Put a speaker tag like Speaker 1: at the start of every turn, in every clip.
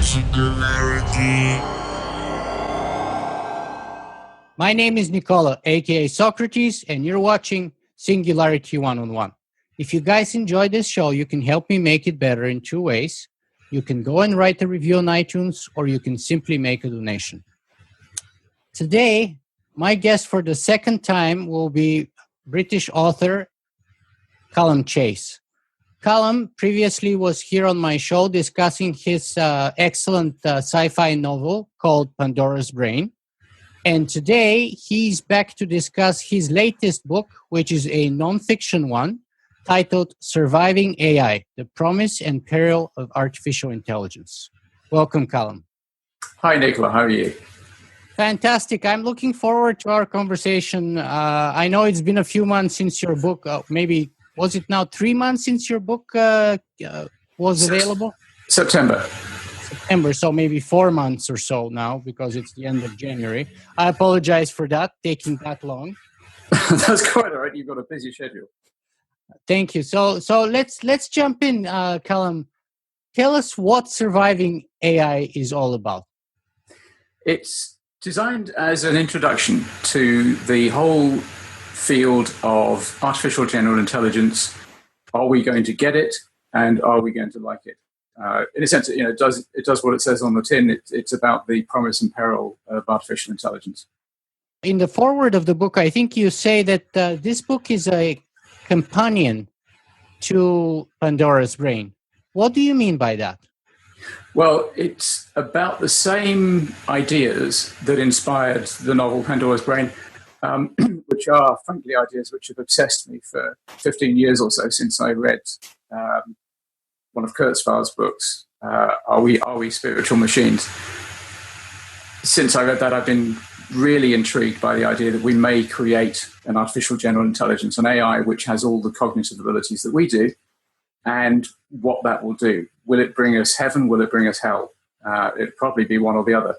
Speaker 1: Singularity. My name is Nicola, aka Socrates, and you're watching Singularity One-on-One. If you guys enjoy this show, you can help me make it better in two ways. You can go and write a review on iTunes, or you can simply make a donation. Today, my guest for the second time will be British author Calum Chace. Calum previously was here on my show discussing his excellent sci-fi novel called Pandora's Brain. And today, he's back to discuss his latest book, which is a non-fiction one, titled Surviving AI, The Promise and Peril of Artificial Intelligence. Welcome, Calum.
Speaker 2: Hi, Nicola. How are you?
Speaker 1: Fantastic. I'm looking forward to our conversation. I know it's been a few months since your book, maybe, was it now 3 months since your book was available?
Speaker 2: September,
Speaker 1: so maybe 4 months or so now, because it's the end of January. I apologize for that, taking that long.
Speaker 2: That's quite all right. You've got a busy schedule.
Speaker 1: Thank you. So let's jump in, Calum. Tell us what Surviving AI is all about.
Speaker 2: It's designed as an introduction to the whole field of artificial general intelligence. Are we going to get it, and are we going to like it? In a sense, it does what it says on the tin. It's about the promise and peril of artificial intelligence.
Speaker 1: In the foreword of the book, I think you say that this book is a companion to Pandora's Brain. What do you mean by that?
Speaker 2: Well, it's about the same ideas that inspired the novel Pandora's Brain, which are, frankly, ideas which have obsessed me for 15 years or so since I read one of Kurzweil's books, Are We Spiritual Machines? Since I read that, I've been really intrigued by the idea that we may create an artificial general intelligence, an AI, which has all the cognitive abilities that we do, and what that will do. Will it bring us heaven? Will it bring us hell? It'd probably be one or the other.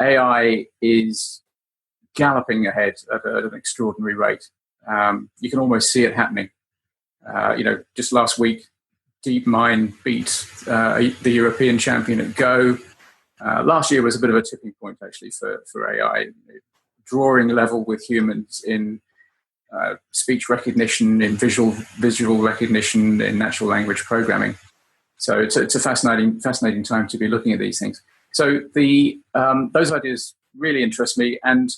Speaker 2: AI is galloping ahead at an extraordinary rate. You can almost see it happening. Just last week, DeepMind beat the European champion at Go. Last year was a bit of a tipping point, actually, for AI. Drawing level with humans in speech recognition, in visual recognition, in natural language programming. So it's a fascinating time to be looking at these things. So those ideas really interest me, and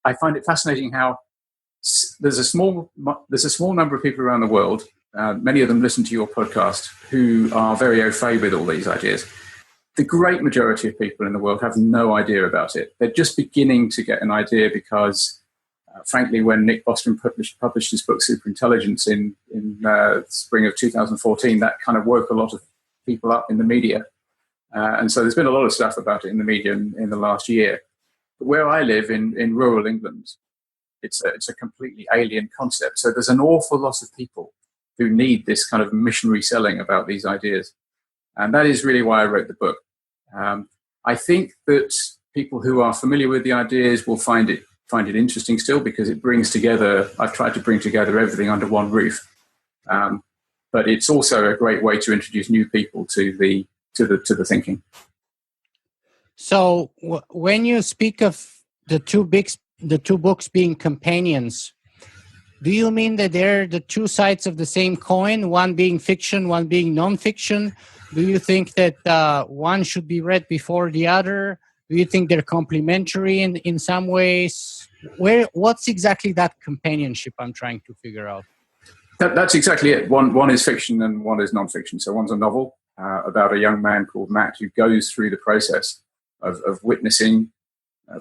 Speaker 2: I find it fascinating how there's a small number of people around the world. Many of them listen to your podcast, who are very au fait with all these ideas. The great majority of people in the world have no idea about it. They're just beginning to get an idea because, frankly, when Nick Bostrom published his book Superintelligence in spring of 2014, that kind of woke a lot of people up in the media. And so there's been a lot of stuff about it in the media in the last year. But where I live in rural England, it's a completely alien concept. So there's an awful lot of people who need this kind of missionary selling about these ideas. And that is really why I wrote the book. I think that people who are familiar with the ideas will find it interesting still, because it brings together, I've tried to bring together everything under one roof. But it's also a great way to introduce new people to the thinking.
Speaker 1: So when you speak of the two books being companions, do you mean that they're the two sides of the same coin, one being fiction, one being non-fiction? Do you think that one should be read before the other? Do you think they're complementary in some ways? What's exactly that companionship I'm trying to figure out?
Speaker 2: That's exactly it. One is fiction and one is non-fiction. So one's a novel about a young man called Matt who goes through the process of witnessing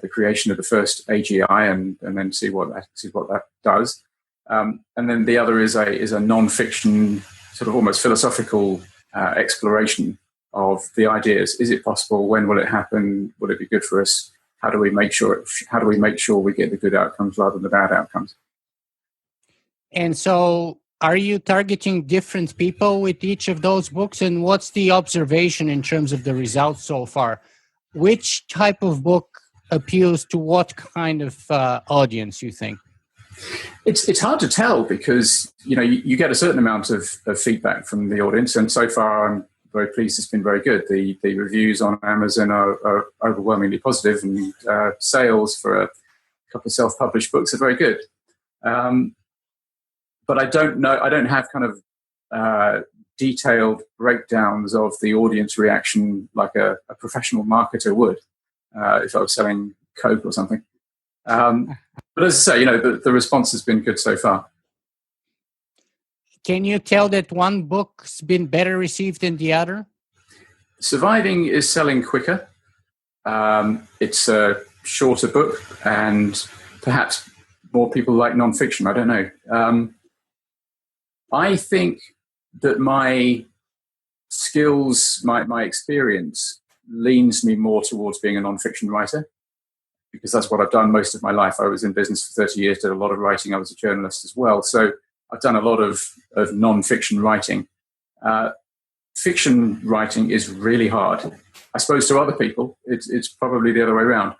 Speaker 2: the creation of the first AGI and then see what that does. And then the other is a non-fiction, sort of almost philosophical exploration of the ideas. Is it possible? When will it happen? Will it be good for us? How do we make sure we get the good outcomes rather than the bad outcomes?
Speaker 1: And so, are you targeting different people with each of those books? And what's the observation in terms of the results so far? Which type of book appeals to what kind of audience, you think?
Speaker 2: It's hard to tell because you get a certain amount of feedback from the audience, and so far I'm very pleased. It's been very good. The reviews on Amazon are overwhelmingly positive, and sales for a couple of self-published books are very good. But I don't have kind of detailed breakdowns of the audience reaction like a professional marketer would if I was selling Coke or something. But as I say, the response has been good so far.
Speaker 1: Can you tell that one book's been better received than the other?
Speaker 2: Surviving is selling quicker. It's a shorter book, and perhaps more people like nonfiction. I don't know. I think that my skills, my experience leans me more towards being a nonfiction writer, because that's what I've done most of my life. I was in business for 30 years, did a lot of writing. I was a journalist as well. So I've done a lot of non-fiction writing. Fiction writing is really hard. I suppose to other people, it's probably the other way around.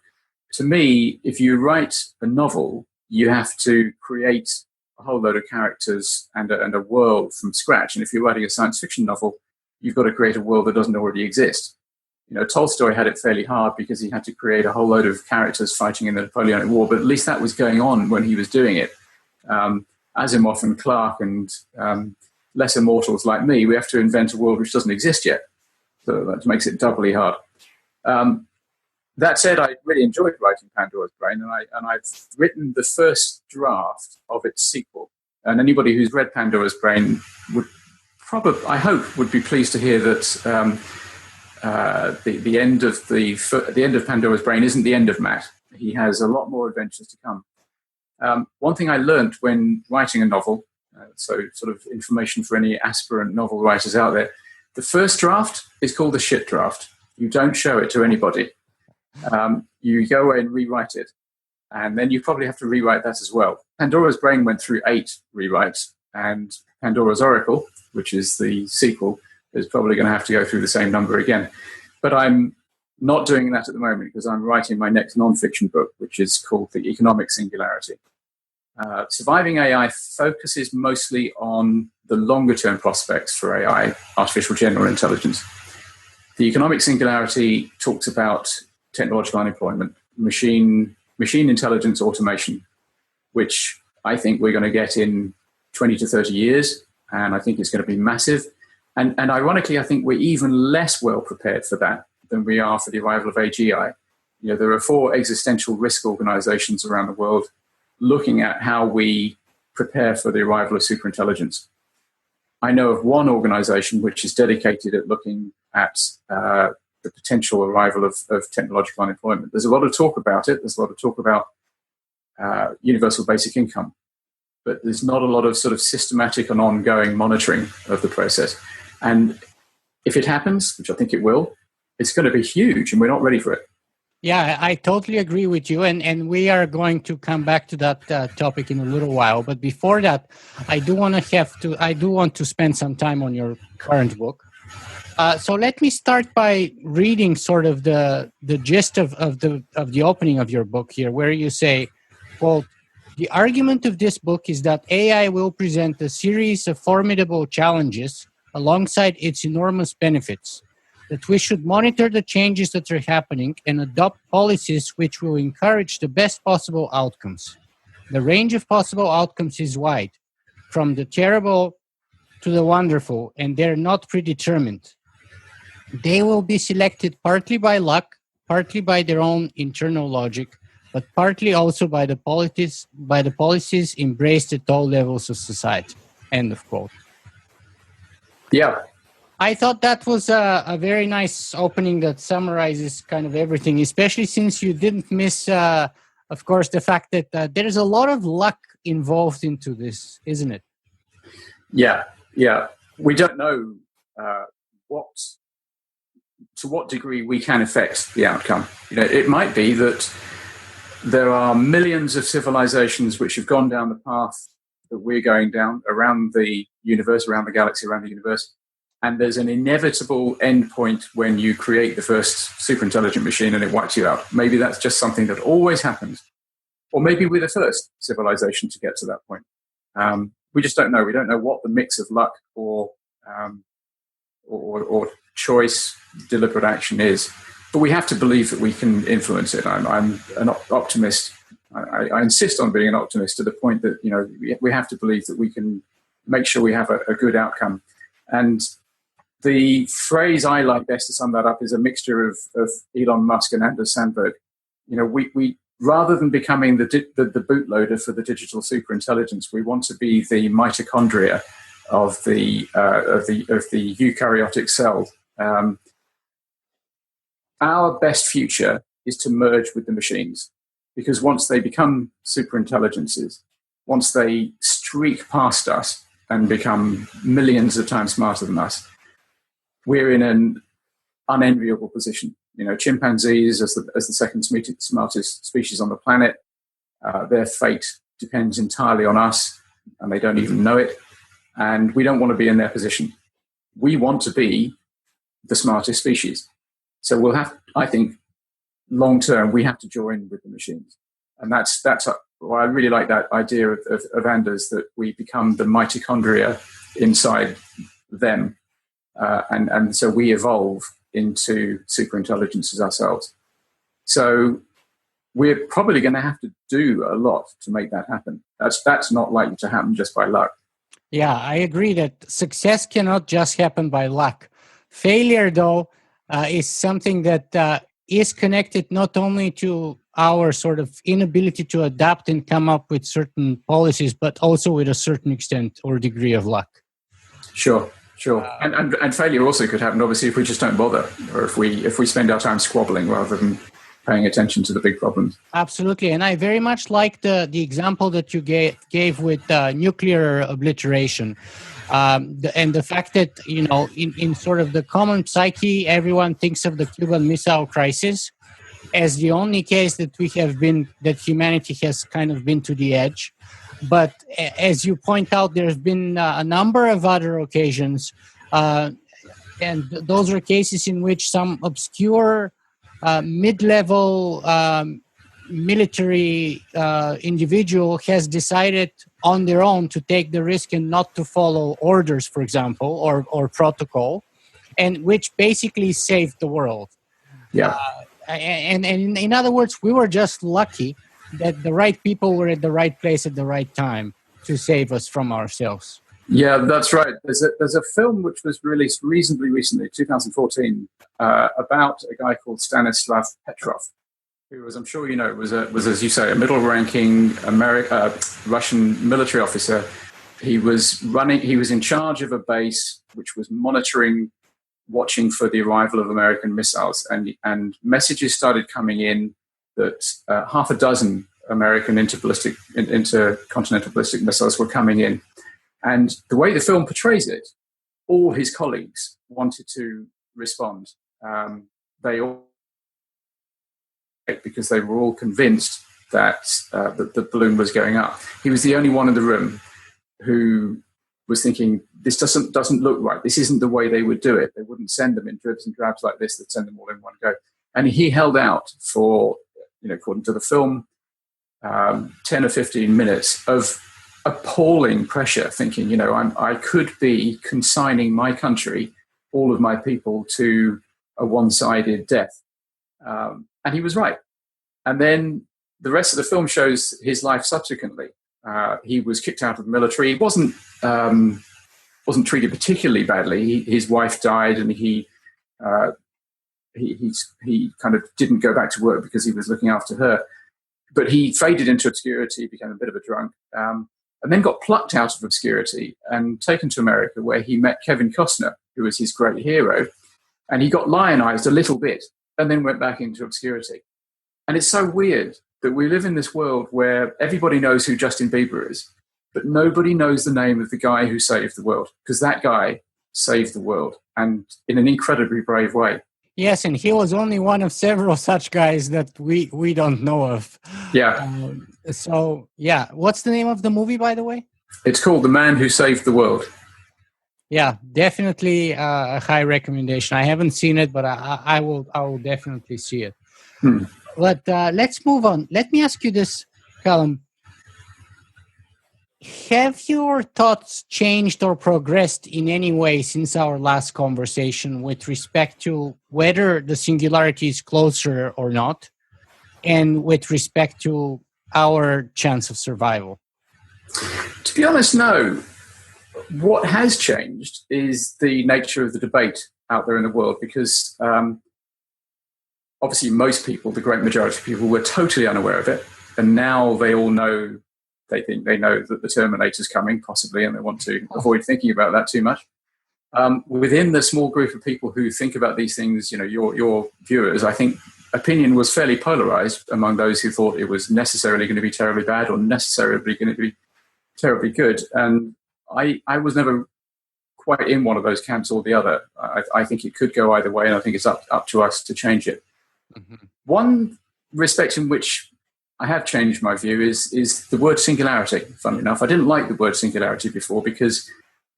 Speaker 2: To me, if you write a novel, you have to create a whole load of characters and a world from scratch. And if you're writing a science fiction novel, you've got to create a world that doesn't already exist. Tolstoy had it fairly hard because he had to create a whole load of characters fighting in the Napoleonic War, but at least that was going on when he was doing it. Asimov and Clarke and lesser mortals like me, we have to invent a world which doesn't exist yet. So that makes it doubly hard. That said, I really enjoyed writing Pandora's Brain, and I've written the first draft of its sequel. And anybody who's read Pandora's Brain would probably, I hope, would be pleased to hear that the end of Pandora's Brain isn't the end of Matt. He has a lot more adventures to come. One thing I learned when writing a novel, so sort of information for any aspirant novel writers out there, the first draft is called the shit draft. You don't show it to anybody. You go away and rewrite it, and then you probably have to rewrite that as well. Pandora's Brain went through 8 rewrites, and Pandora's Oracle, which is the sequel, is probably going to have to go through the same number again. But I'm not doing that at the moment because I'm writing my next non-fiction book, which is called The Economic Singularity. Surviving AI focuses mostly on the longer-term prospects for AI, artificial general intelligence. The Economic Singularity talks about technological unemployment, machine intelligence automation, which I think we're going to get in 20 to 30 years, and I think it's going to be massive. And ironically, I think we're even less well prepared for that than we are for the arrival of AGI. There are 4 existential risk organizations around the world looking at how we prepare for the arrival of superintelligence. I know of one organization which is dedicated at looking at the potential arrival of technological unemployment. There's a lot of talk about it. There's a lot of talk about universal basic income, but there's not a lot of sort of systematic and ongoing monitoring of the process. And if it happens, which I think it will, it's going to be huge, and we're not ready for it.
Speaker 1: Yeah, I totally agree with you, and we are going to come back to that topic in a little while. But before that, I do want to spend some time on your current book. So let me start by reading sort of the gist of the opening of your book here, where you say, "Quote: The argument of this book is that AI will present a series of formidable challenges alongside its enormous benefits, that we should monitor the changes that are happening and adopt policies which will encourage the best possible outcomes. The range of possible outcomes is wide, from the terrible to the wonderful, and they're not predetermined. They will be selected partly by luck, partly by their own internal logic, but partly also by the policies embraced at all levels of society." End of quote.
Speaker 2: Yeah.
Speaker 1: I thought that was a very nice opening that summarizes kind of everything, especially since you didn't miss, of course, the fact that there's a lot of luck involved into this, isn't it?
Speaker 2: Yeah. We don't know to what degree we can affect the outcome. It might be that there are millions of civilizations which have gone down the path that we're going down around the universe, around the galaxy, around the universe. And there's an inevitable endpoint when you create the first superintelligent machine and it wipes you out. Maybe that's just something that always happens. Or maybe we're the first civilization to get to that point. We just don't know. We don't know what the mix of luck or or choice, deliberate action is. But we have to believe that we can influence it. I'm an optimist. I insist on being an optimist to the point that, you know, we have to believe that we can make sure we have a good outcome. And the phrase I like best to sum that up is a mixture of Elon Musk and Anders Sandberg. You know, we rather than becoming the bootloader for the digital superintelligence, we want to be the mitochondria of the eukaryotic cell. Our best future is to merge with the machines, because once they become superintelligences, once they streak past us and become millions of times smarter than us, we're in an unenviable position. You know, chimpanzees as the second smartest species on the planet, their fate depends entirely on us, and they don't even know it. And we don't want to be in their position. We want to be the smartest species. So we'll have, I think, long term, we have to join with the machines. And that's well, I really like that idea of Anders, that we become the mitochondria inside them. And so we evolve into superintelligences ourselves. So we're probably going to have to do a lot to make that happen. That's not likely to happen just by luck.
Speaker 1: Yeah, I agree that success cannot just happen by luck. Failure, though, is something that is connected not only to our sort of inability to adapt and come up with certain policies, but also with a certain extent or degree of luck.
Speaker 2: Sure. And failure also could happen, obviously, if we just don't bother, or if we spend our time squabbling rather than paying attention to the big problems.
Speaker 1: Absolutely. And I very much like the example that you gave with nuclear obliteration. And the fact that, you know, in sort of the common psyche, everyone thinks of the Cuban Missile Crisis as the only case that humanity has kind of been to the edge. But as you point out, there's been a number of other occasions, and those are cases in which some obscure mid-level military individual has decided on their own to take the risk and not to follow orders, for example, or protocol, and which basically saved the world.
Speaker 2: Yeah.
Speaker 1: And in other words, we were just lucky that the right people were at the right place at the right time to save us from ourselves.
Speaker 2: Yeah, that's right. There's a film which was released reasonably recently, 2014, about a guy called Stanislav Petrov, who, as I'm sure you know, was as you say, a middle-ranking Russian military officer. He was in charge of a base which was watching for the arrival of American missiles, and messages started coming in that half a dozen American intercontinental ballistic missiles were coming in. And the way the film portrays it, all his colleagues wanted to respond. They all, because they were all convinced that the balloon was going up. He was the only one in the room who was thinking, this doesn't look right. This isn't the way they would do it. They wouldn't send them in dribs and drabs like this. They'd send them all in one go. And he held out for, according to the film, 10 or 15 minutes of appalling pressure, thinking, I could be consigning my country, all of my people, to a one-sided death. And he was right. And then the rest of the film shows his life subsequently. He was kicked out of the military. He wasn't treated particularly badly. His wife died, and he kind of didn't go back to work because he was looking after her. But he faded into obscurity, became a bit of a drunk, and then got plucked out of obscurity and taken to America, where he met Kevin Costner, who was his great hero. And he got lionized a little bit and then went back into obscurity. And it's so weird that we live in this world where everybody knows who Justin Bieber is, but nobody knows the name of the guy who saved the world, because that guy saved the world, and in an incredibly brave way.
Speaker 1: Yes, and he was only one of several such guys that we don't know of.
Speaker 2: Yeah.
Speaker 1: What's the name of the movie, by the way?
Speaker 2: It's called The Man Who Saved the World.
Speaker 1: Yeah, definitely a high recommendation. I haven't seen it, but I will definitely see it. But let's move on. Let me ask you this, Calum. have your thoughts changed or progressed in any way since our last conversation with respect to whether the singularity is closer or not, and with respect to our chance of survival?
Speaker 2: To be honest, no. What has changed is the nature of the debate out there in the world, because obviously most people, the great majority of people, were totally unaware of it, and now they all know. They think they know that the Terminator's coming, possibly, and they want to avoid thinking about that too much. Within the small group of people who think about these things, your viewers, I think opinion was fairly polarized among those who thought it was necessarily going to be terribly bad or necessarily going to be terribly good. And I was never quite in one of those camps or the other. I think it could go either way, and I think it's up to us to change it. Mm-hmm. One respect in which I have changed my view is the word singularity. Funnily enough, I didn't like the word singularity before because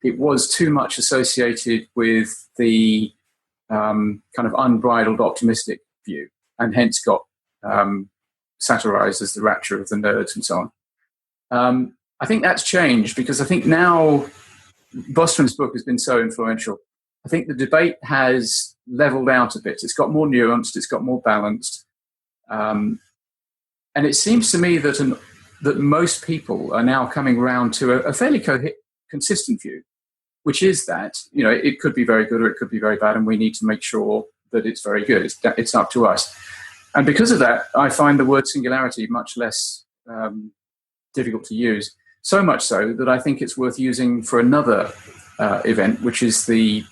Speaker 2: it was too much associated with the kind of unbridled optimistic view, and hence got satirized as the rapture of the nerds and so on. I think that's changed because I think now Bostrom's book has been so influential. I think the debate has leveled out a bit. It's got more nuanced. It's got more balanced. And it seems to me that that most people are now coming around to a fairly consistent view, which is that it could be very good or it could be very bad, and we need to make sure that it's very good. It's up to us. And because of that, I find the word singularity much less difficult to use. So much so that I think it's worth using for another event, which is the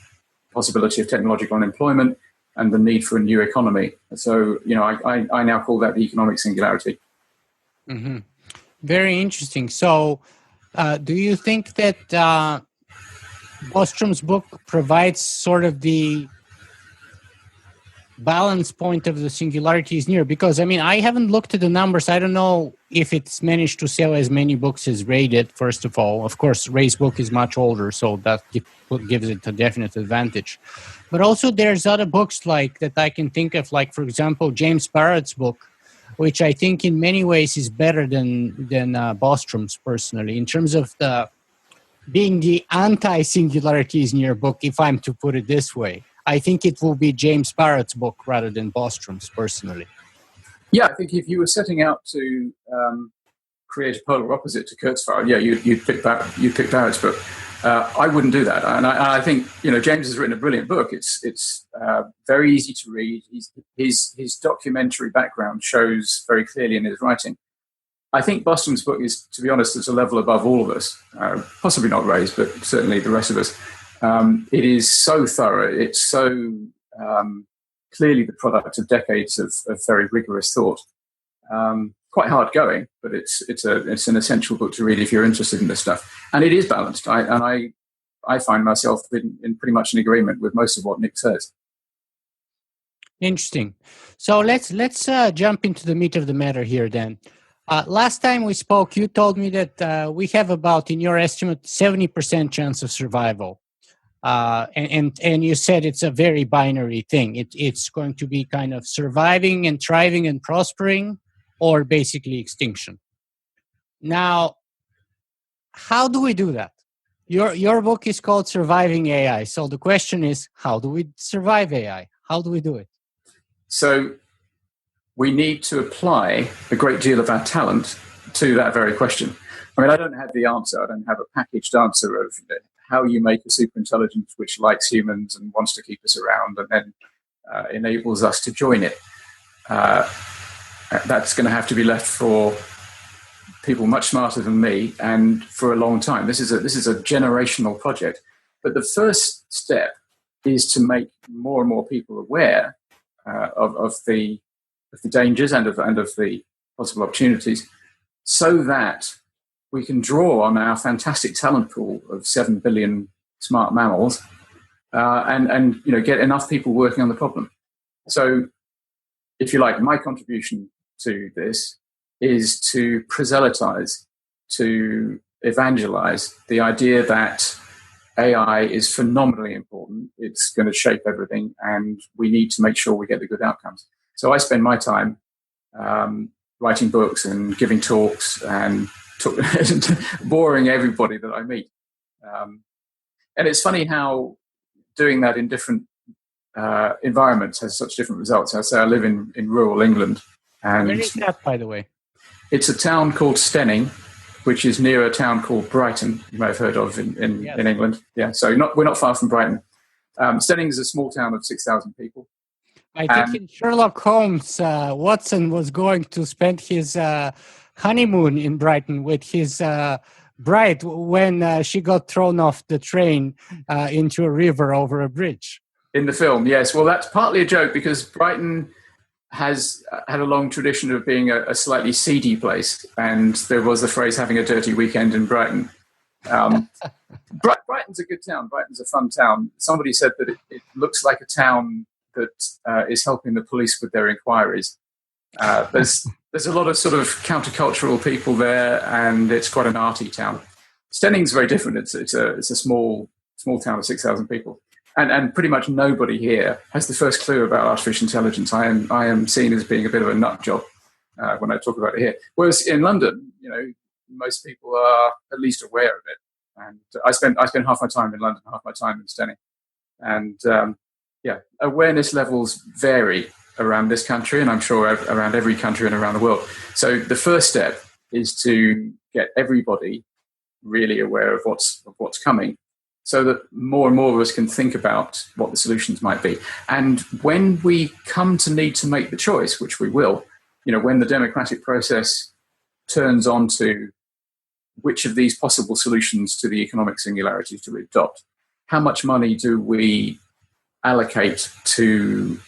Speaker 2: possibility of technological unemployment and the need for a new economy. So, I now call that the economic singularity.
Speaker 1: Mm-hmm. Very interesting. So, do you think that Bostrom's book provides sort of the balance point of the singularity is near? Because, I haven't looked at the numbers. I don't know if it's managed to sell as many books as Ray did, first of all. Of course, Ray's book is much older, so that gives it a definite advantage. But also there's other books like that I can think of, like, for example, James Barrett's book, which I think in many ways is better than Bostrom's personally, in terms of being the anti-singularity is near book, if I'm to put it this way. I think it will be James Barrett's book rather than Bostrom's personally.
Speaker 2: Yeah, I think if you were setting out to create a polar opposite to Kurzweil, you'd pick Barrett's book. I wouldn't do that, and I think James has written a brilliant book. It's very easy to read. His documentary background shows very clearly in his writing. I think Bostrom's book is, to be honest, it's a level above all of us. Possibly not Ray's, but certainly the rest of us. It is so thorough. It's so clearly the product of decades of very rigorous thought. Quite hard going, but it's an essential book to read if you're interested in this stuff. And it is balanced. I find myself in pretty much in agreement with most of what Nick says.
Speaker 1: Interesting. So let's jump into the meat of the matter here then. Last time we spoke, you told me that we have about, in your estimate, 70% chance of survival. And you said it's a very binary thing. It's going to be kind of surviving and thriving and prospering, or basically extinction. Now, how do we do that? Your book is called Surviving AI. So the question is, how do we survive AI? How do we do it?
Speaker 2: So we need to apply a great deal of our talent to that very question. I don't have the answer. I don't have a packaged answer of how you make a superintelligence which likes humans and wants to keep us around and then enables us to join it. That's going to have to be left for people much smarter than me and for a long time. This is a generational project. But the first step is to make more and more people aware of the dangers and of the possible opportunities, so that we can draw on our fantastic talent pool of 7 billion smart mammals and get enough people working on the problem. So, if you like, my contribution to this is to proselytize, to evangelize the idea that AI is phenomenally important. It's going to shape everything, and we need to make sure we get the good outcomes. So I spend my time writing books and giving talks and boring everybody that I meet. And it's funny how doing that in different environments has such different results. I say I live in rural England. And
Speaker 1: where is that, by the way?
Speaker 2: It's a town called Stenning, which is near a town called Brighton, you may have heard of in England. Yeah, so we're not far from Brighton. Stenning is a small town of 6,000 people.
Speaker 1: I think in Sherlock Holmes, Watson was going to spend his honeymoon in Brighton with his bride when she got thrown off the train into a river over a bridge.
Speaker 2: In the film, yes. Well, that's partly a joke because Brighton has had a long tradition of being a slightly seedy place, and there was the phrase "having a dirty weekend in Brighton." Brighton's a good town. Brighton's a fun town. Somebody said that it looks like a town that is helping the police with their inquiries. There's a lot of sort of countercultural people there, and it's quite an arty town. Stenning's very different. It's a small town of 6,000 people. And pretty much nobody here has the first clue about artificial intelligence. I am seen as being a bit of a nut job when I talk about it here. Whereas in London, most people are at least aware of it. And I spend half my time in London, half my time in Stenning. And awareness levels vary around this country, and I'm sure around every country and around the world. So the first step is to get everybody really aware of what's coming, so that more and more of us can think about what the solutions might be. And when we come to need to make the choice, which we will, when the democratic process turns on to which of these possible solutions to the economic singularity do we adopt, how much money do we allocate to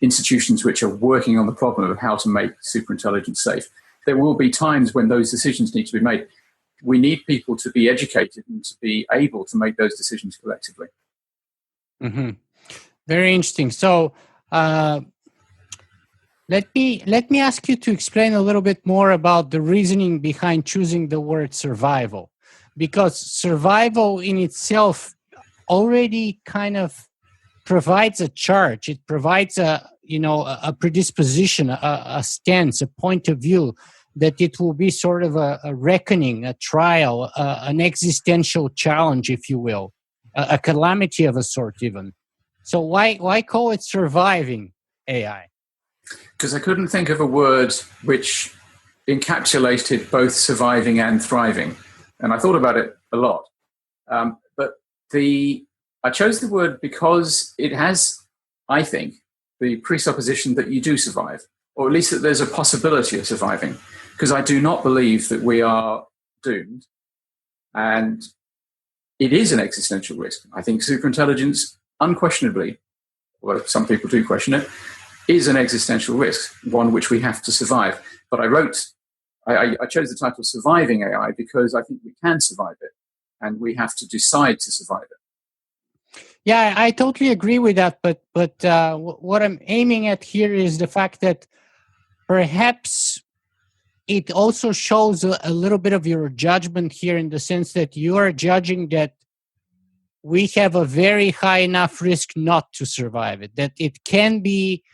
Speaker 2: institutions which are working on the problem of how to make superintelligence safe, there will be times when those decisions need to be made. We need people to be educated and to be able to make those decisions collectively.
Speaker 1: Mm-hmm. Very interesting. So let me ask you to explain a little bit more about the reasoning behind choosing the word survival, because survival in itself already kind of provides a charge. It provides a predisposition, a stance, a point of view, that it will be sort of a reckoning, a trial, an existential challenge, if you will, a calamity of a sort even. So why call it surviving AI?
Speaker 2: Because I couldn't think of a word which encapsulated both surviving and thriving. And I thought about it a lot. But I chose the word because it has, I think, the presupposition that you do survive, or at least that there's a possibility of surviving. Because I do not believe that we are doomed. And it is an existential risk. I think superintelligence, unquestionably, well, some people do question it, is an existential risk, one which we have to survive. But I chose the title Surviving AI because I think we can survive it, and we have to decide to survive it.
Speaker 1: Yeah, I totally agree with that. But what I'm aiming at here is the fact that perhaps it also shows a little bit of your judgment here, in the sense that you are judging that we have a very high enough risk not to survive it, that it can be,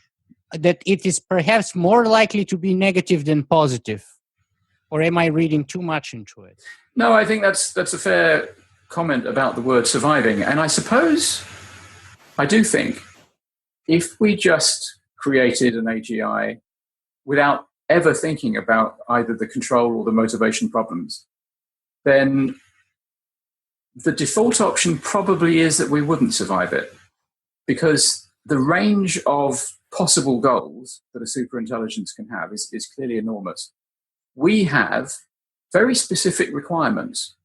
Speaker 1: that it is perhaps more likely to be negative than positive. Or am I reading too much into it?
Speaker 2: No, I think that's a fair comment about the word surviving. And I suppose, I do think, if we just created an AGI without ever thinking about either the control or the motivation problems, then the default option probably is that we wouldn't survive it, because the range of possible goals that a superintelligence can have is clearly enormous. We have very specific requirements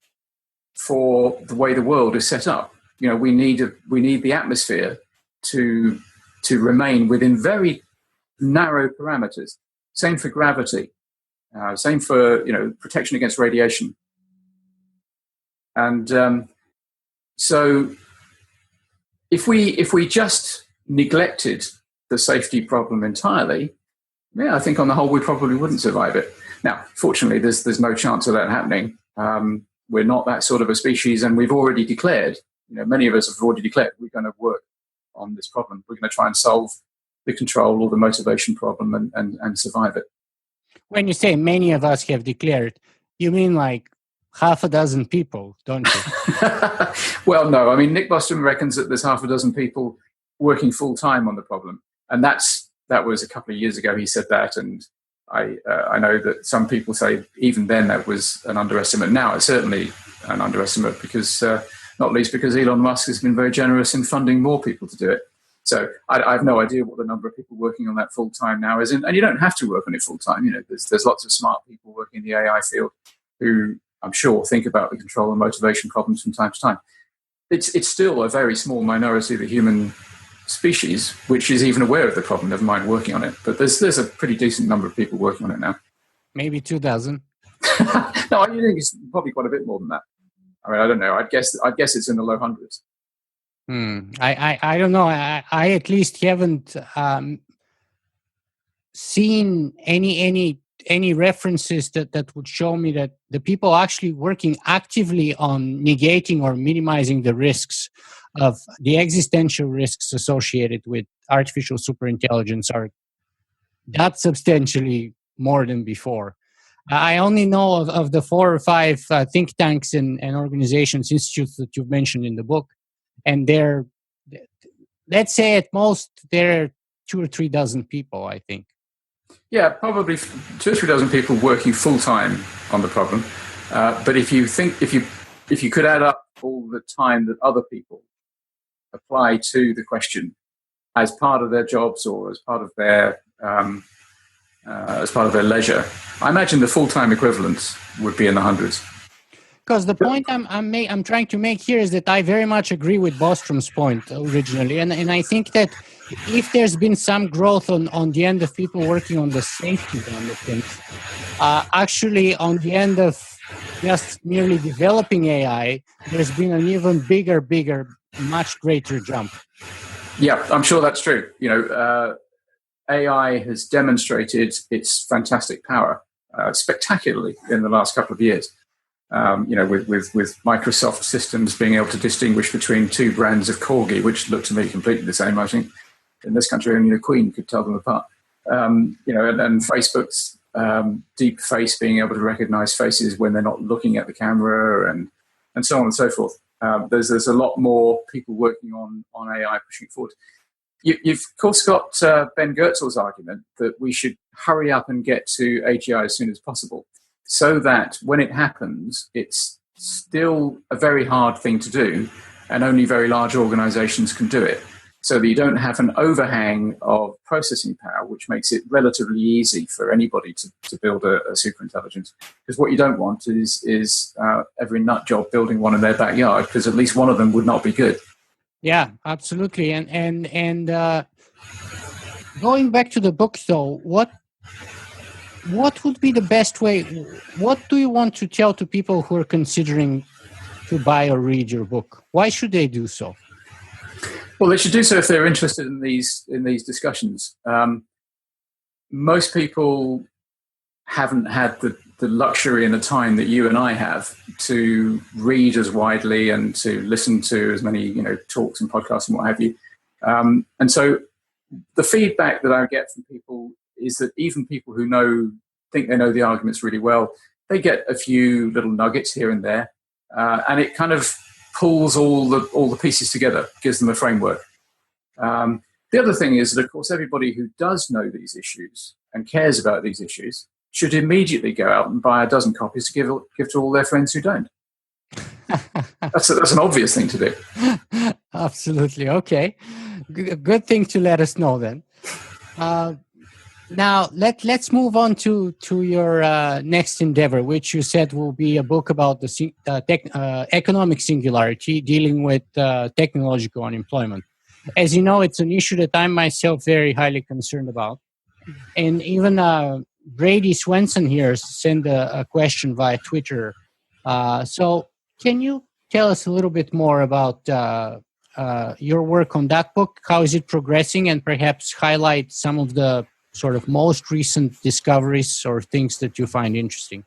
Speaker 2: for the way the world is set up. We need the atmosphere to remain within very narrow parameters. Same for gravity. Same for protection against radiation. And so, if we just neglected the safety problem entirely, I think on the whole we probably wouldn't survive it. Now, fortunately, there's no chance of that happening. We're not that sort of a species, and we've already declared. Many of us have already declared we're going to work on this problem. We're going to try and solve the control or the motivation problem and survive it.
Speaker 1: When you say many of us have declared, You mean like half a dozen people, don't you?
Speaker 2: Well, no. I mean, Nick Bostrom reckons that there's half a dozen people working full time on the problem, and that was a couple of years ago. He said that, and I know that some people say even then that was an underestimate. Now it's certainly an underestimate because not least because Elon Musk has been very generous in funding more people to do it. So I have no idea what the number of people working on that full time now is, and you don't have to work on it full time. You know, there's lots of smart people working in the AI field who I'm sure think about the control and motivation problems from time to time. It's still a very small minority of the human species which is even aware of the problem, never mind working on it. But there's a pretty decent number of people working on it now.
Speaker 1: Maybe 2,000.
Speaker 2: No, I think it's probably quite a bit more than that. I mean, I don't know. I'd guess it's in the low hundreds.
Speaker 1: I don't know. I at least haven't seen any references that would show me that the people actually working actively on negating or minimizing the risks of the existential risks associated with artificial superintelligence are that substantially more than before. I only know of the 4 or 5 think tanks and organizations, institutes that you've mentioned in the book, and they're, let's say at most, there are 2 or 3 dozen people, I think.
Speaker 2: Yeah, probably 2 or 3 dozen people working full time on the problem. But if you could add up all the time that other people apply to the question as part of their jobs or as part of their leisure, I imagine the full time equivalents would be in the hundreds.
Speaker 1: Because the point I'm trying to make here is that I very much agree with Bostrom's point originally, and I think that if there's been some growth on the end of people working on the safety end of things, actually on the end of just merely developing AI, there's been an even bigger, much greater jump.
Speaker 2: Yeah, I'm sure that's true. You know, AI has demonstrated its fantastic power spectacularly in the last couple of years. You know, with Microsoft systems being able to distinguish between 2 brands of corgi, which look to me completely the same. I think in this country only the Queen could tell them apart. You know, and Facebook's deep face being able to recognize faces when they're not looking at the camera, and so on and so forth. There's a lot more people working on AI pushing forward. You've of course got Ben Goertzel's argument that we should hurry up and get to AGI as soon as possible, so that when it happens, it's still a very hard thing to do, and only very large organizations can do it, so that you don't have an overhang of processing power, which makes it relatively easy for anybody to build a superintelligence. Because what you don't want is every nut job building one in their backyard, because at least one of them would not be good.
Speaker 1: Yeah, absolutely. And going back to the book, though, what would be the best way? What do you want to tell to people who are considering to buy or read your book? Why should they do so?
Speaker 2: Well, they should do so if they're interested in these discussions. Most people haven't had the luxury and the time that you and I have to read as widely and to listen to as many talks and podcasts and what have you. And so the feedback that I get from people is that even people who think they know the arguments really well, they get a few little nuggets here and there, and it kind of pulls all the pieces together, gives them a framework. The other thing is that, of course, everybody who does know these issues and cares about these issues should immediately go out and buy a dozen copies to give to all their friends who don't. That's an obvious thing to do.
Speaker 1: Absolutely. Okay. Good thing to let us know then. Now let's move on to your next endeavor, which you said will be a book about the economic singularity, dealing with technological unemployment. As you know, it's an issue that I'm myself very highly concerned about, and even Brady Swenson here sent a question via Twitter. So can you tell us a little bit more about your work on that book? How is it progressing, and perhaps highlight some of the sort of most recent discoveries or things that you find interesting?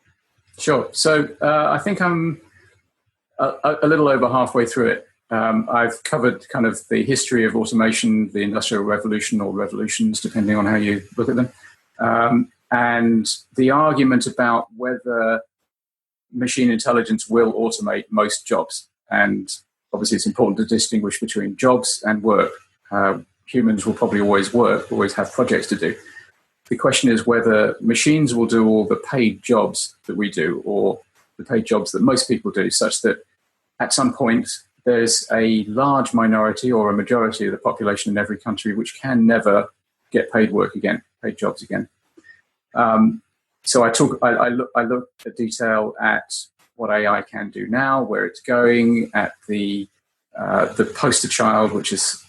Speaker 2: Sure. So I think I'm a little over halfway through it. I've covered kind of the history of automation, the Industrial Revolution, or revolutions, depending on how you look at them, and the argument about whether machine intelligence will automate most jobs. And obviously, it's important to distinguish between jobs and work. Humans will probably always work, always have projects to do. The question is whether machines will do all the paid jobs that we do, or the paid jobs that most people do, such that at some point there's a large minority or a majority of the population in every country which can never get paid work again, paid jobs again. So I look at detail at what AI can do now, where it's going, at the poster child, which is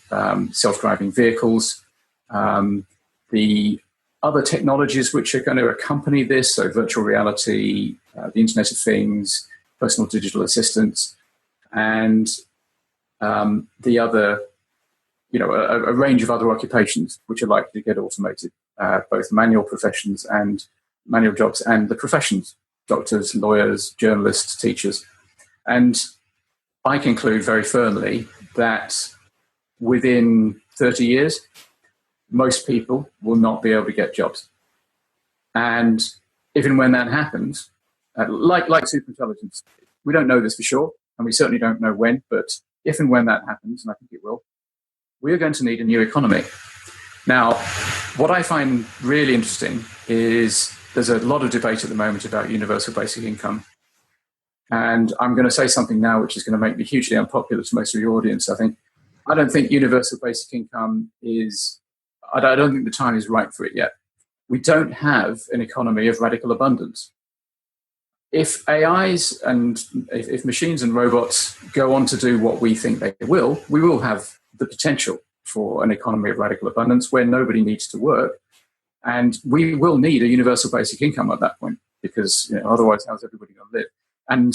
Speaker 2: self-driving vehicles, the other technologies which are going to accompany this, so virtual reality, the Internet of Things, personal digital assistants, and the other, a range of other occupations which are likely to get automated, both manual professions and manual jobs and the professions, doctors, lawyers, journalists, teachers. And I conclude very firmly that within 30 years, most people will not be able to get jobs. And if and when that happens, like superintelligence, we don't know this for sure, and we certainly don't know when, but if and when that happens, and I think it will, we're going to need a new economy. Now, what I find really interesting is there's a lot of debate at the moment about universal basic income. And I'm going to say something now which is going to make me hugely unpopular to most of your audience. I don't think universal basic income I don't think the time is right for it yet. We don't have an economy of radical abundance. If AIs and if machines and robots go on to do what we think they will, we will have the potential for an economy of radical abundance where nobody needs to work. And we will need a universal basic income at that point, because otherwise how's everybody going to live? And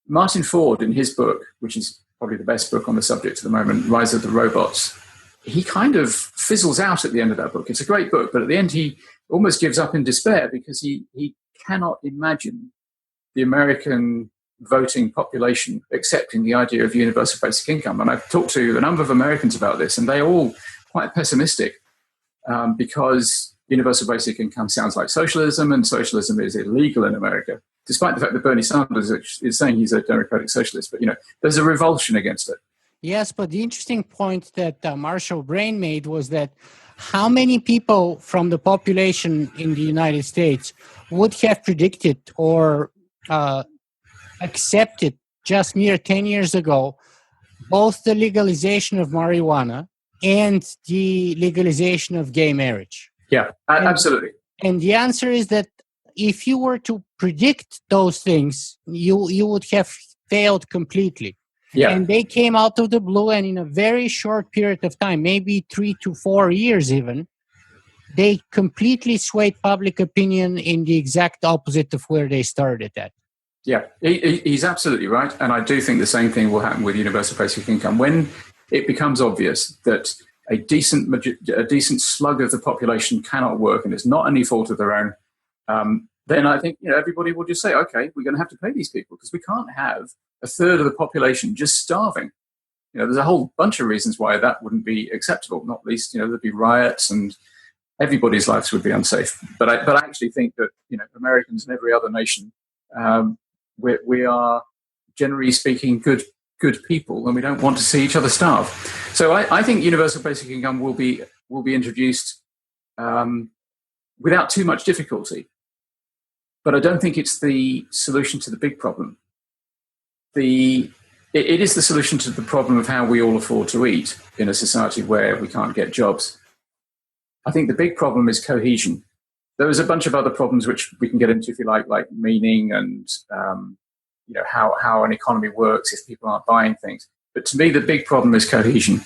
Speaker 2: Martin Ford, in his book, which is probably the best book on the subject at the moment, Rise of the Robots, he kind of fizzles out at the end of that book. It's a great book, but at the end he almost gives up in despair because he cannot imagine the American voting population accepting the idea of universal basic income. And I've talked to a number of Americans about this, and they're all quite pessimistic because universal basic income sounds like socialism, and socialism is illegal in America, despite the fact that Bernie Sanders is saying he's a democratic socialist. But, there's a revulsion against it.
Speaker 1: Yes, but the interesting point that Marshall Brain made was that how many people from the population in the United States would have predicted or accepted just mere 10 years ago both the legalization of marijuana and the legalization of gay marriage?
Speaker 2: Yeah, absolutely.
Speaker 1: And the answer is that if you were to predict those things, you would have failed completely.
Speaker 2: Yeah.
Speaker 1: And they came out of the blue, and in a very short period of time, maybe 3 to 4 years even, they completely swayed public opinion in the exact opposite of where they started at.
Speaker 2: Yeah, he's absolutely right. And I do think the same thing will happen with universal basic income. When it becomes obvious that a decent slug of the population cannot work, and it's not any fault of their own, then I think everybody will just say, okay, we're going to have to pay these people, because we can't have a third of the population just starving. There's a whole bunch of reasons why that wouldn't be acceptable. Not least, there'd be riots and everybody's lives would be unsafe. But I actually think that Americans and every other nation, we are generally speaking good people, and we don't want to see each other starve. So I think universal basic income will be introduced without too much difficulty. But I don't think it's the solution to the big problem. It is the solution to the problem of how we all afford to eat in a society where we can't get jobs. I think the big problem is cohesion. There's a bunch of other problems which we can get into if you like meaning and how an economy works if people aren't buying things. But to me, the big problem is cohesion.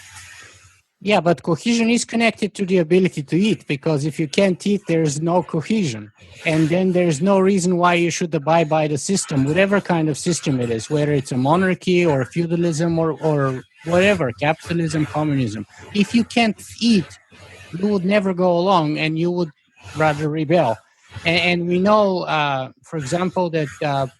Speaker 1: Yeah, but cohesion is connected to the ability to eat, because if you can't eat, there's no cohesion. And then there's no reason why you should abide by the system, whatever kind of system it is, whether it's a monarchy or feudalism or whatever, capitalism, communism. If you can't eat, you would never go along, and you would rather rebel. And we know, for example, that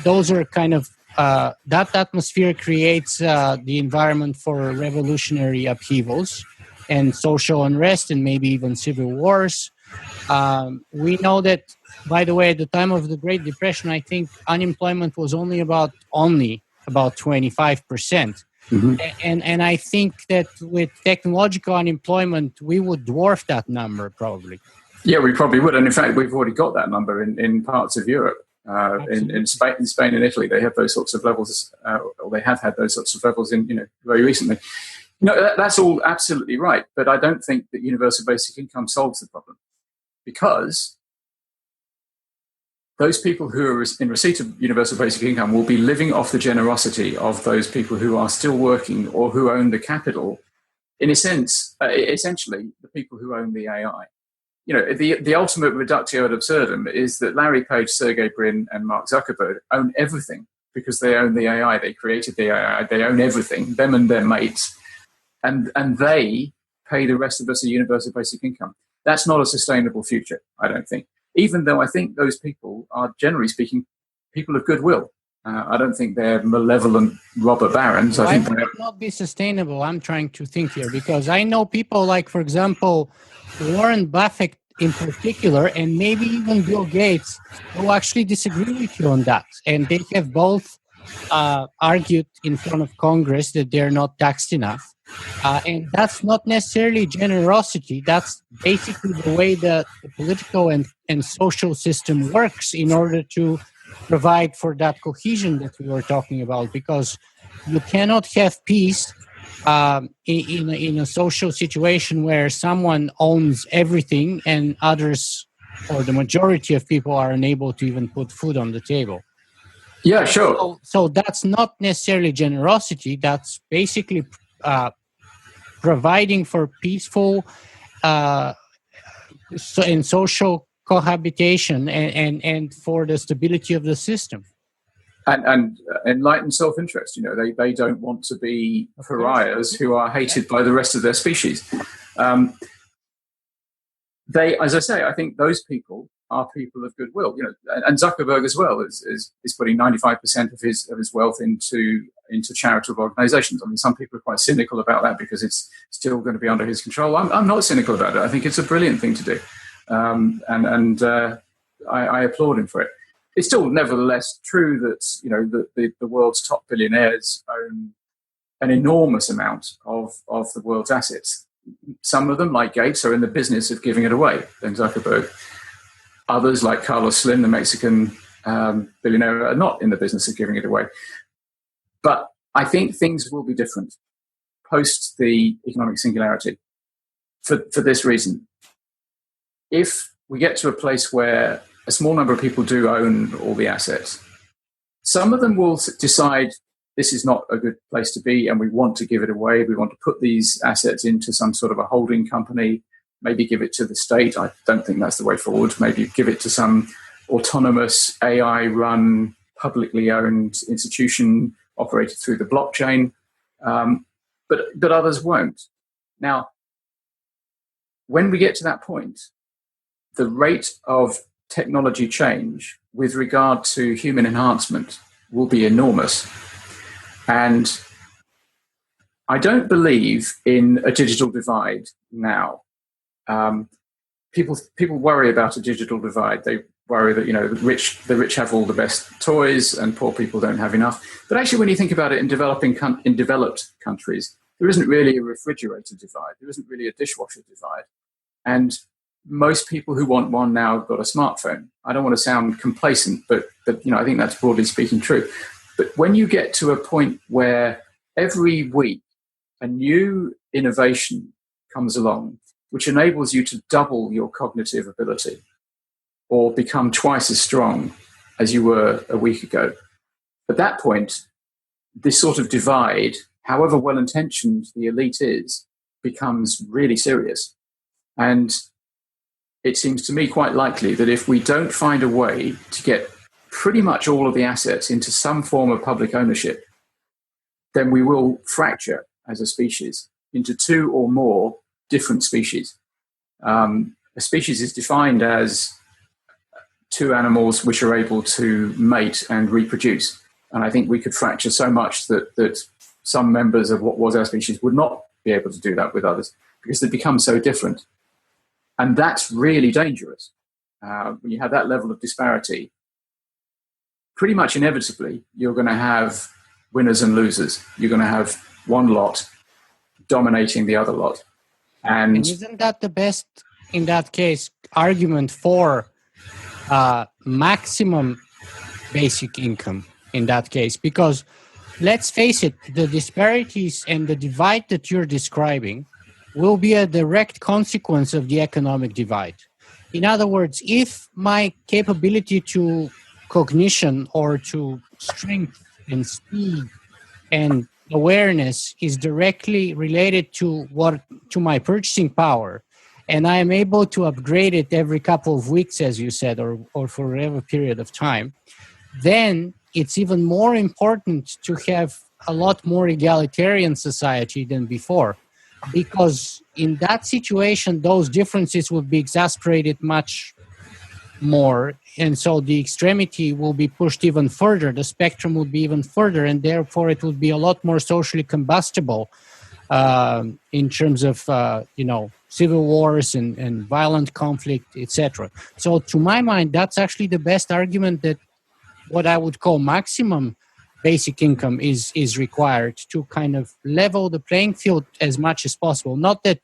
Speaker 1: those are kind of that atmosphere creates the environment for revolutionary upheavals and social unrest and maybe even civil wars. We know that, by the way, at the time of the Great Depression, I think unemployment was only about 25%.
Speaker 2: Mm-hmm.
Speaker 1: And I think that with technological unemployment, we would dwarf that number probably.
Speaker 2: Yeah, we probably would. And in fact, we've already got that number in parts of Europe. In Spain and Italy, they have those sorts of levels, or they have had those sorts of levels very recently. That's all absolutely right. But I don't think that universal basic income solves the problem, because those people who are in receipt of universal basic income will be living off the generosity of those people who are still working or who own the capital. In a sense, essentially, the people who own the AI. The ultimate reductio ad absurdum is that Larry Page, Sergey Brin, and Mark Zuckerberg own everything because they own the AI. They created the AI. They own everything, them and their mates. And they pay the rest of us a universal basic income. That's not a sustainable future, I don't think. Even though I think those people are, generally speaking, people of goodwill. I don't think they're malevolent robber barons.
Speaker 1: Why would it not be sustainable? I'm trying to think here, because I know people like, for example, Warren Buffett in particular, and maybe even Bill Gates, who actually disagree with you on that. And they have both argued in front of Congress that they're not taxed enough. And that's not necessarily generosity. That's basically the way the political and social system works in order to provide for that cohesion that we were talking about, because you cannot have peace in a social situation where someone owns everything and others, or the majority of people, are unable to even put food on the table.
Speaker 2: Yeah, sure.
Speaker 1: So that's not necessarily generosity. That's basically providing for peaceful and social cohabitation and for the stability of the system.
Speaker 2: And enlightened self-interest. They don't want to be pariahs who are hated by the rest of their species. As I say, I think those people are people of goodwill. And Zuckerberg as well is putting 95% of his wealth into charitable organizations. I mean, some people are quite cynical about that because it's still going to be under his control. I'm not cynical about it. I think it's a brilliant thing to do, and I applaud him for it. It's still nevertheless true that the world's top billionaires own an enormous amount of the world's assets. Some of them, like Gates, are in the business of giving it away, than Zuckerberg. Others, like Carlos Slim, the Mexican billionaire, are not in the business of giving it away. But I think things will be different post the economic singularity for this reason. If we get to a place where a small number of people do own all the assets, some of them will decide this is not a good place to be and we want to give it away. We want to put these assets into some sort of a holding company, maybe give it to the state. I don't think that's the way forward. Maybe give it to some autonomous AI-run, publicly owned institution operated through the blockchain. But others won't. Now, when we get to that point, the rate of technology change with regard to human enhancement will be enormous. And I don't believe in a digital divide now. People worry about a digital divide. They worry that the rich have all the best toys and poor people don't have enough. But actually, when you think about it, in developed countries, there isn't really a refrigerator divide. There isn't really a dishwasher divide. And most people who want one now have got a smartphone. I don't want to sound complacent, but I think that's broadly speaking true. But when you get to a point where every week a new innovation comes along, which enables you to double your cognitive ability or become twice as strong as you were a week ago, at that point, this sort of divide, however well-intentioned the elite is, becomes really serious. And it seems to me quite likely that if we don't find a way to get pretty much all of the assets into some form of public ownership, then we will fracture as a species into two or more different species. A species is defined as two animals which are able to mate and reproduce. And I think we could fracture so much that some members of what was our species would not be able to do that with others because they become so different. And that's really dangerous. When you have that level of disparity, pretty much inevitably, you're going to have winners and losers. You're going to have one lot dominating the other lot. And
Speaker 1: isn't that the best, in that case, argument for maximum basic income in that case? Because let's face it, the disparities and the divide that you're describing will be a direct consequence of the economic divide. In other words, if my capability to cognition or to strength and speed and awareness is directly related to my purchasing power, and I am able to upgrade it every couple of weeks, as you said, or for whatever period of time, then it's even more important to have a lot more egalitarian society than before, because in that situation, those differences will be exasperated much more, and so the extremity will be pushed even further. The spectrum will be even further, and therefore it will be a lot more socially combustible in terms of civil wars and violent conflict, etc. So to my mind, that's actually the best argument that what I would call maximum basic income is required to kind of level the playing field as much as possible. Not that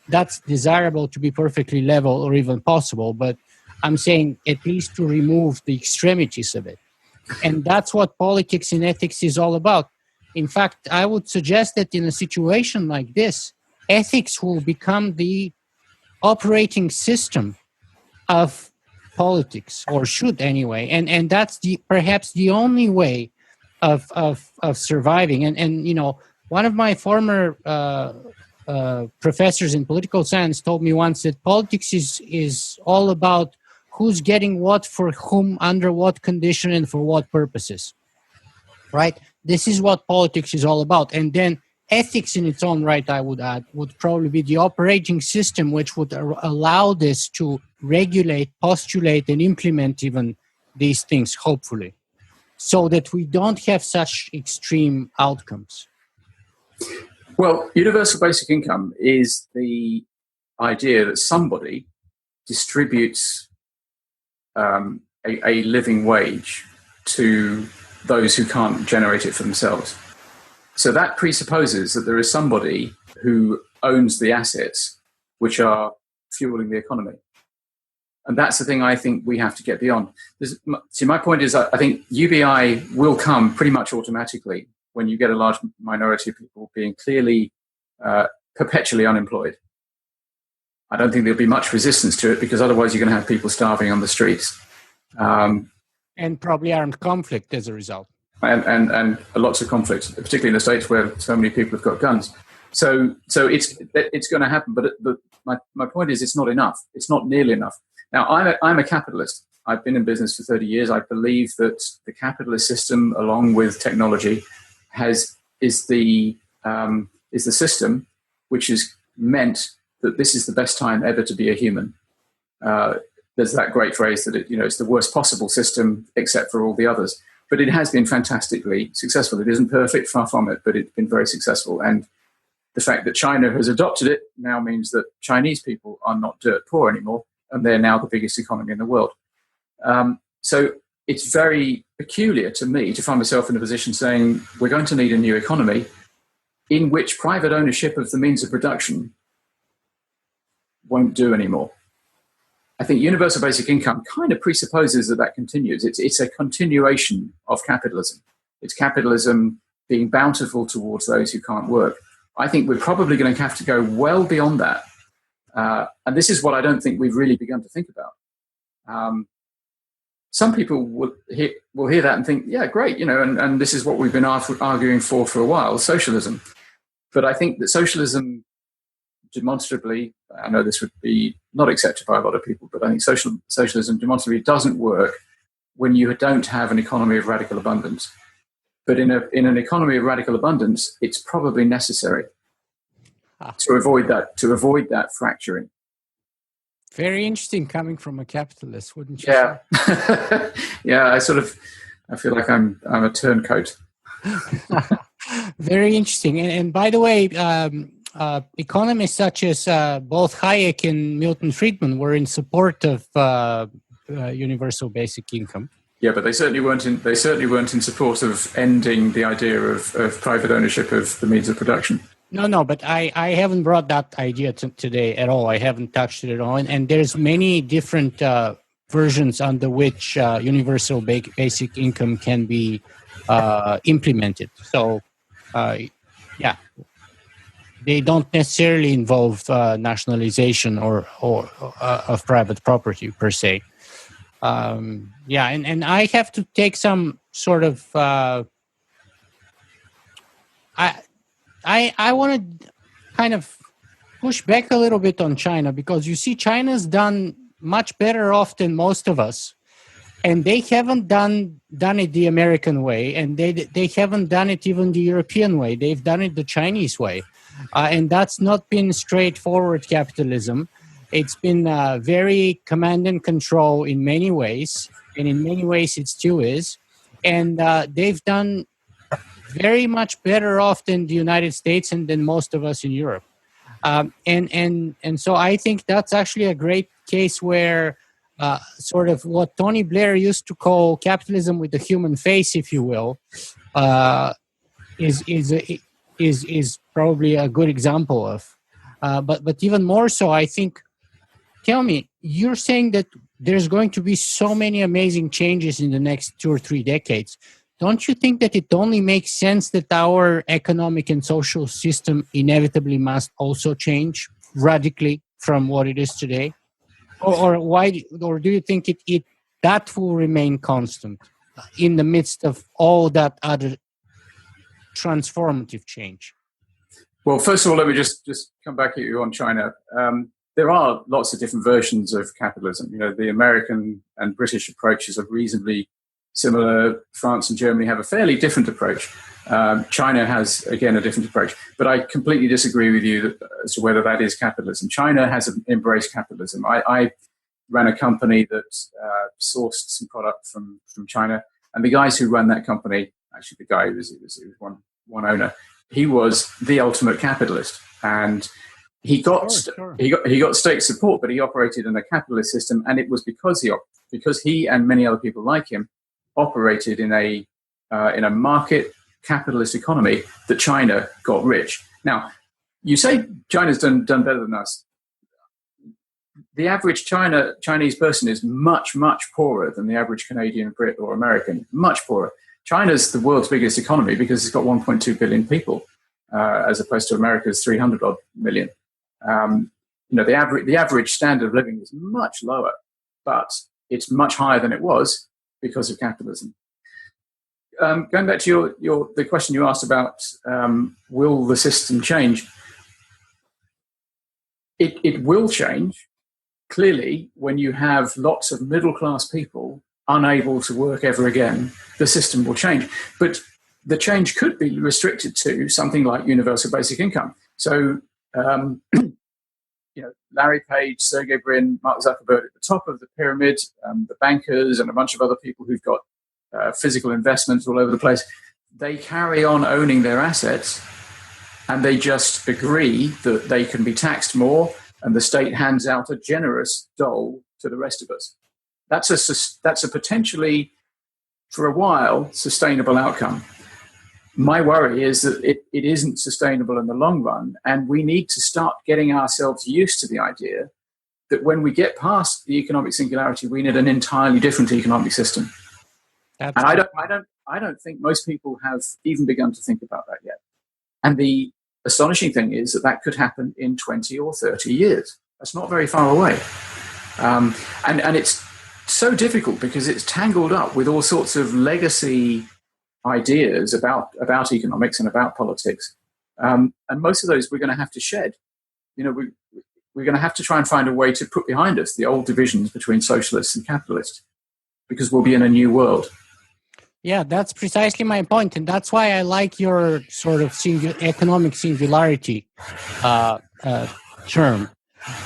Speaker 1: that's desirable to be perfectly level or even possible, but I'm saying at least to remove the extremities of it. And that's what politics and ethics is all about. In fact, I would suggest that in a situation like this, ethics will become the operating system of politics, or should anyway. And that's perhaps the only way of surviving. And one of my former professors in political science told me once that politics is all about who's getting what, for whom, under what condition, and for what purposes, right? This is what politics is all about. And then ethics in its own right, I would add, would probably be the operating system which would allow this to regulate, postulate, and implement even these things, hopefully, so that we don't have such extreme outcomes.
Speaker 2: Well, universal basic income is the idea that somebody distributes a living wage to those who can't generate it for themselves. So that presupposes that there is somebody who owns the assets which are fueling the economy. And that's the thing I think we have to get beyond. See, my point is I think UBI will come pretty much automatically when you get a large minority of people being clearly perpetually unemployed. I don't think there'll be much resistance to it, because otherwise you're going to have people starving on the streets.
Speaker 1: And probably armed conflict as a result.
Speaker 2: And lots of conflict, particularly in the States where so many people have got guns. So it's going to happen. But my point is, it's not enough. It's not nearly enough. Now, I'm a capitalist. I've been in business for 30 years. I believe that the capitalist system, along with technology, is the system which is meant that this is the best time ever to be a human. There's that great phrase that it's the worst possible system except for all the others. But it has been fantastically successful. It isn't perfect, far from it, but it's been very successful. And the fact that China has adopted it now means that Chinese people are not dirt poor anymore, and they're now the biggest economy in the world. So it's very peculiar to me to find myself in a position saying we're going to need a new economy in which private ownership of the means of production won't do anymore. I think universal basic income kind of presupposes that continues. It's a continuation of capitalism. It's capitalism being bountiful towards those who can't work. I think we're probably going to have to go well beyond that. And this is what I don't think we've really begun to think about. Some people will hear that and think, yeah, great, and this is what we've been arguing for a while, socialism. But I think that socialism demonstrably, I know this would be not accepted by a lot of people, but I think socialism demonstrably doesn't work when you don't have an economy of radical abundance. But in an economy of radical abundance, it's probably necessary to avoid that fracturing.
Speaker 1: Very interesting coming from a capitalist, wouldn't you?
Speaker 2: Yeah, yeah. I feel like I'm a turncoat.
Speaker 1: Very interesting. And by the way, economists such as both Hayek and Milton Friedman were in support of universal basic income.
Speaker 2: Yeah, but they certainly weren't in support of ending the idea of private ownership of the means of production.
Speaker 1: No, but I haven't brought that idea today at all. I haven't touched it at all. And there's many different versions under which universal basic income can be implemented. So, yeah, they don't necessarily involve nationalization or of private property per se. And I have to take some sort of I want to kind of push back a little bit on China, because you see China's done much better off than most of us, and they haven't done it the American way, and they haven't done it even the European way. They've done it the Chinese way, and that's not been straightforward capitalism. It's been very command and control in many ways, and in many ways it still is. And they've done very much better off than the United States and than most of us in Europe. And so I think that's actually a great case where sort of what Tony Blair used to call capitalism with the human face, if you will, is probably a good example of. But even more so, I think. Tell me, you're saying that there's going to be so many amazing changes in the next 2 or 3 decades. Don't you think that it only makes sense that our economic and social system inevitably must also change radically from what it is today? Or do you think that will remain constant in the midst of all that other transformative change?
Speaker 2: Well, first of all, let me just come back at you on China. There are lots of different versions of capitalism. The American and British approaches are reasonably similar. France and Germany have a fairly different approach. China has, again, a different approach. But I completely disagree with you as to whether that is capitalism. China has embraced capitalism. I ran a company that sourced some product from China. And the guys who ran that company, actually the guy who was one owner, he was the ultimate capitalist. And he got state support, but he operated in a capitalist system, and it was because he and many other people like him operated in a market capitalist economy that China got rich. Now, you say China's done better than us. The average Chinese person is much, much poorer than the average Canadian, Brit, or American. Much poorer. China's the world's biggest economy because it's got 1.2 billion people, as opposed to America's 300 odd million. The average standard of living is much lower, but it's much higher than it was because of capitalism. Going back to the question you asked about will the system change? It will change. Clearly, when you have lots of middle-class people unable to work ever again, the system will change. But the change could be restricted to something like universal basic income. So, Larry Page, Sergey Brin, Mark Zuckerberg at the top of the pyramid, the bankers and a bunch of other people who've got physical investments all over the place, they carry on owning their assets, and they just agree that they can be taxed more, and the state hands out a generous dole to the rest of us. That's a potentially, for a while, sustainable outcome. My worry is that it isn't sustainable in the long run, and we need to start getting ourselves used to the idea that when we get past the economic singularity, we need an entirely different economic system. Absolutely. And I don't think most people have even begun to think about that yet. And the astonishing thing is that could happen in 20 or 30 years. That's not very far away. And it's so difficult because it's tangled up with all sorts of legacy ideas about economics and about politics. And most of those we're going to have to shed. We're going to have to try and find a way to put behind us the old divisions between socialists and capitalists, because we'll be in a new world.
Speaker 1: Yeah, that's precisely my point. And that's why I like your sort of economic singularity term,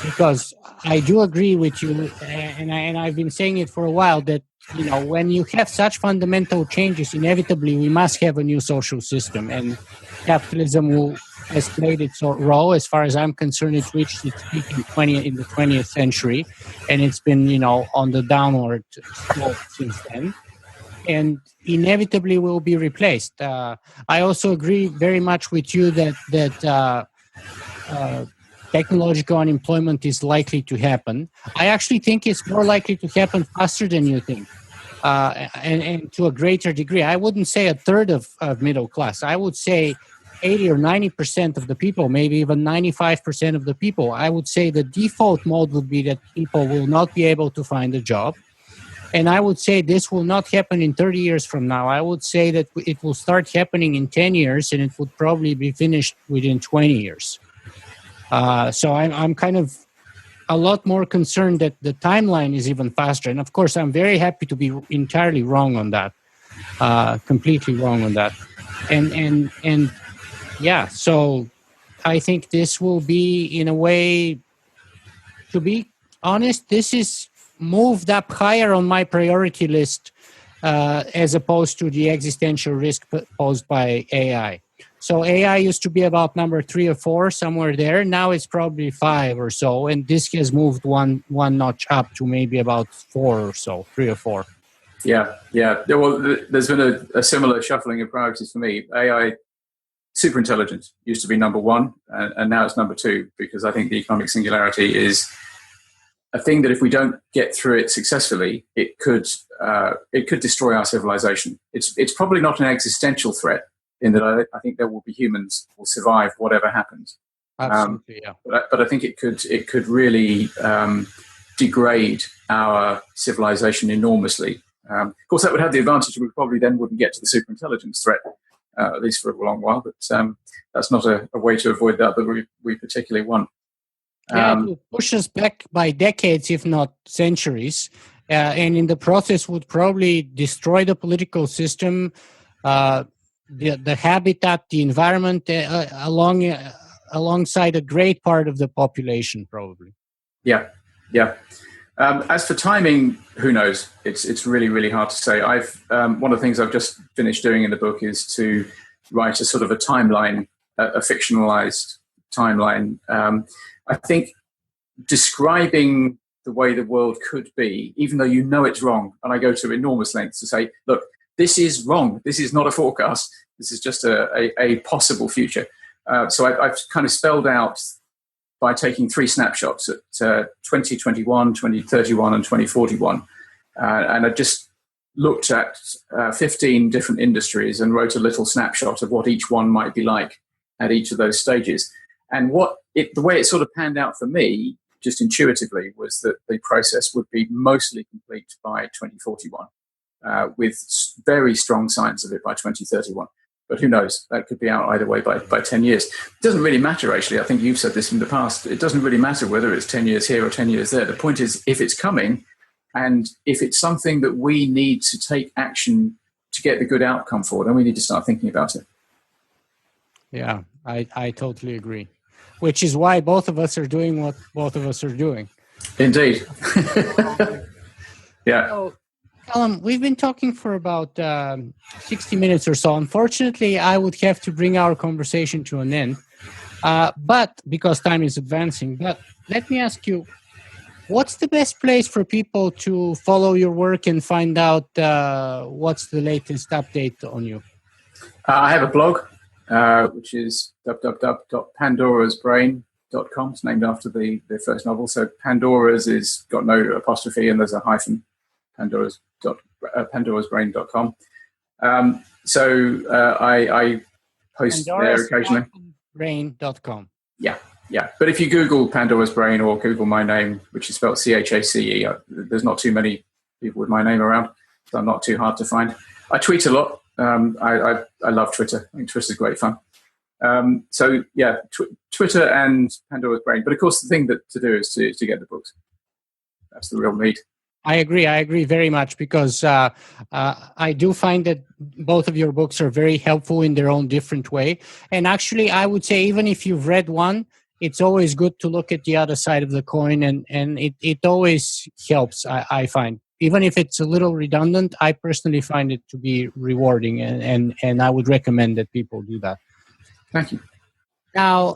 Speaker 1: because I do agree with you. And I've been saying it for a while that, when you have such fundamental changes, inevitably we must have a new social system. And capitalism has played its role. As far as I'm concerned, it reached its peak in the 20th century, and it's been, on the downward slope since then, and inevitably will be replaced. I also agree very much with you that technological unemployment is likely to happen. I actually think it's more likely to happen faster than you think. And to a greater degree. I wouldn't say a third of middle class. I would say 80 or 90% of the people, maybe even 95% of the people. I would say the default mode would be that people will not be able to find a job. And I would say this will not happen in 30 years from now. I would say that it will start happening in 10 years, and it would probably be finished within 20 years. So I'm kind of a lot more concerned that the timeline is even faster. And of course, I'm very happy to be entirely wrong on that, completely wrong on that. And yeah, so I think this will be, in a way, to be honest, this is moved up higher on my priority list as opposed to the existential risk posed by AI. So AI used to be about number 3 or 4, somewhere there. Now it's probably 5 or so, and this has moved one notch up to maybe about 4 or so, 3 or 4.
Speaker 2: Yeah. Well, there's been a similar shuffling of priorities for me. AI superintelligence used to be number 1, and now it's number 2, because I think the economic singularity is a thing that if we don't get through it successfully, it could destroy our civilization. It's probably not an existential threat, in that I think there will be humans who will survive whatever happens.
Speaker 1: Absolutely, yeah.
Speaker 2: But I think it could really degrade our civilization enormously. Of course, that would have the advantage that we probably then wouldn't get to the superintelligence threat, at least for a long while. But that's not a way to avoid that we particularly want.
Speaker 1: Yeah, it will push us back by decades, if not centuries, and in the process would probably destroy the political system, the habitat, the environment, alongside a great part of the population, probably.
Speaker 2: Yeah. As for timing, who knows? It's really, really hard to say. One of the things I've just finished doing in the book is to write a sort of a timeline, a fictionalized timeline. I think describing the way the world could be, even though you know it's wrong, and I go to enormous lengths to say, look, this is wrong. This is not a forecast. This is just a possible future. So I've kind of spelled out by taking 3 snapshots at 2021, 2031, and 2041. And I just looked at 15 different industries and wrote a little snapshot of what each one might be like at each of those stages. And the way it sort of panned out for me, just intuitively, was that the process would be mostly complete by 2041, with very strong signs of it by 2031. But who knows? That could be out either way by 10 years. It doesn't really matter, actually. I think you've said this in the past. It doesn't really matter whether it's 10 years here or 10 years there. The point is, if it's coming, and if it's something that we need to take action to get the good outcome for, then we need to start thinking about it.
Speaker 1: Yeah, I totally agree. Which is why both of us are doing what both of us are doing.
Speaker 2: Indeed. Yeah.
Speaker 1: So, Calum, we've been talking for about 60 minutes or so. Unfortunately, I would have to bring our conversation to an end, but because time is advancing. But let me ask you, what's the best place for people to follow your work and find out what's the latest update on you?
Speaker 2: I have a blog, which is www.pandorasbrain.com. It's named after the first novel. So Pandora's is got no apostrophe and there's a hyphen. Pandorasbrain.com. So I post there occasionally.
Speaker 1: Brain.com.
Speaker 2: Yeah. But if you Google Pandora's Brain or Google my name, which is spelled Chace, there's not too many people with my name around, so I'm not too hard to find. I tweet a lot. I love Twitter. I think Twitter's great fun. So yeah, Twitter and Pandora's Brain. But of course, the thing to do is to get the books. That's the real need.
Speaker 1: I agree very much, because I do find that both of your books are very helpful in their own different way. And actually, I would say even if you've read one, it's always good to look at the other side of the coin, and it always helps, I find. Even if it's a little redundant, I personally find it to be rewarding, and I would recommend that people do that.
Speaker 2: Thank you.
Speaker 1: Now,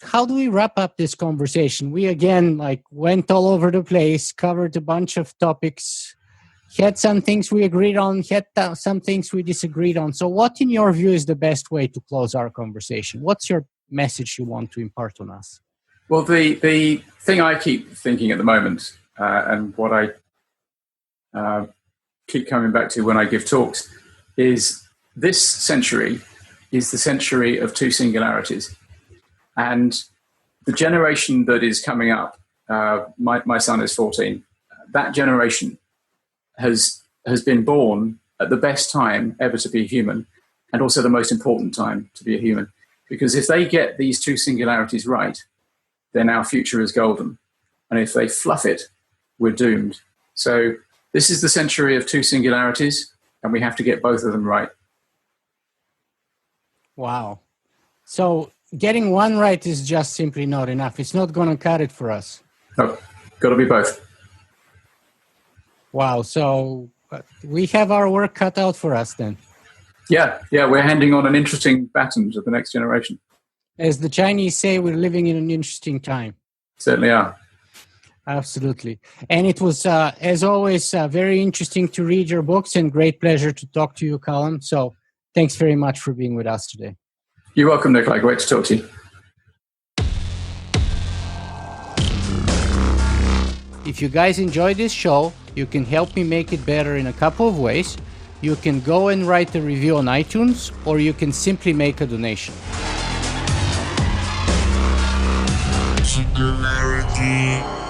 Speaker 1: how do we wrap up this conversation? We again went all over the place, covered a bunch of topics, had some things we agreed on, had some things we disagreed on. So what, in your view, is the best way to close our conversation? What's your message you want to impart on us?
Speaker 2: Well, the thing I keep thinking at the moment, and what I keep coming back to when I give talks, is this century is the century of two singularities. And the generation that is coming up, my son is 14, that generation has been born at the best time ever to be a human, and also the most important time to be a human. Because if they get these two singularities right, then our future is golden. And if they fluff it, we're doomed. So this is the century of two singularities, and we have to get both of them right.
Speaker 1: Wow. So getting one right is just simply not enough. It's not going to cut it for us.
Speaker 2: No, got to be both.
Speaker 1: Wow. So we have our work cut out for us then.
Speaker 2: Yeah, we're handing on an interesting baton to the next generation.
Speaker 1: As the Chinese say, we're living in an interesting time.
Speaker 2: Certainly are.
Speaker 1: Absolutely. And it was, as always, very interesting to read your books, and great pleasure to talk to you, Calum. So thanks very much for being with us today.
Speaker 2: You're welcome, Nikolai. Great to talk to you.
Speaker 1: If you guys enjoyed this show, you can help me make it better in a couple of ways. You can go and write a review on iTunes, or you can simply make a donation.
Speaker 3: Singularity.